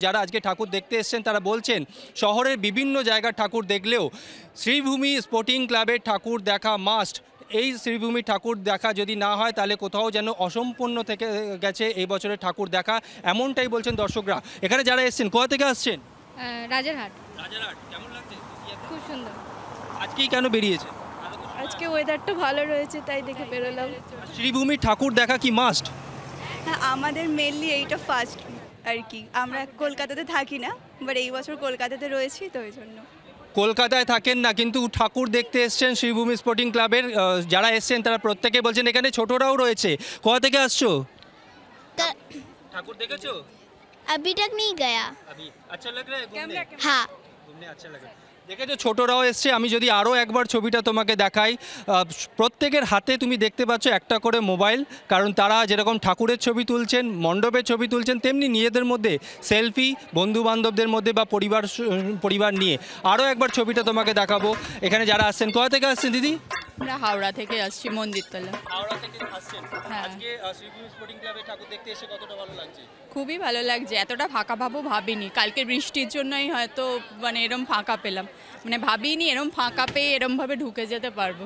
যারা আজকে ঠাকুর দেখতে এসেছেন তারা বলছেন শহরের বিভিন্ন জায়গার ঠাকুর দেখলেও শ্রীভূমি স্পোর্টিং ক্লাবের ঠাকুর দেখা মাস্ট। এই শ্রীভূমি ঠাকুর দেখা যদি না হয় তাহলে কোথাও যেন অসম্পূর্ণ থেকে গেছে এই বছরের ঠাকুর দেখা, এমনটাই বলছেন দর্শকরা। এখানে যারা এসেছেন কোথা থেকে আসছেন? রাজারহাট। রাজারহাট। কেমন লাগছে? খুব সুন্দর। আজকেই কেন বেরিয়েছে? আজকে ওয়েদারটা ভালো রয়েছে তাই দেখে বেরোলাম। শ্রীভূমি ঠাকুর দেখা কি মাস্ট? হ্যাঁ, আমাদের মেনলি এইটা ফার্স্ট আর কি। আমরা কলকাতাতে থাকি না, বাট এই বছর কলকাতাতে রয়েছি তো ওই জন্য। কলকাতায় থাকেন না কিন্তু ঠাকুর দেখতে এসছেন শ্রীভূমি স্পোর্টিং ক্লাবের। যারা এসছেন তারা প্রত্যেকে বলছেন এখানে ছোটরাও রয়েছে। কোথা থেকে আসছো? ঠাকুর দেখেছো? अभी तक नहीं गया। अभी अच्छा लग रहा है घूमने? हाँ। घूमने अच्छा लग रहा है। দেখেছো ছোটরাও এসছে। আমি যদি আরও একবার ছবিটা তোমাকে দেখাই, প্রত্যেকের হাতে তুমি দেখতে পাচ্ছ একটা করে মোবাইল, কারণ তারা যেরকম ঠাকুরের ছবি তুলছেন, মণ্ডপের ছবি তুলছেন, তেমনি নিজেদের মধ্যে সেলফি, বন্ধু বান্ধবদের মধ্যে বা পরিবার নিয়ে। আরও একবার ছবিটা তোমাকে দেখাবো। এখানে যারা আসছেন কোথা থেকে আসছেন দিদি? আমরা হাওড়া থেকে আসছি, মন্দিরতলা। হাওড়া থেকে আসছেন। হ্যাঁ। আজকে শ্রীভূমি স্পোর্টিং ক্লাবে ঠাকুর দেখতে এসে কতটা ভালো লাগছে? খুবই ভালো লাগছে, এতটা ফাঁকা পাবো ভাবিনি। কালকে বৃষ্টির জন্যই হয়তো এরম ফাঁকা পেলাম, ভাবিনি এরম ফাঁকা পেয়ে এরমভাবে ঢুকে যেতে পারবো।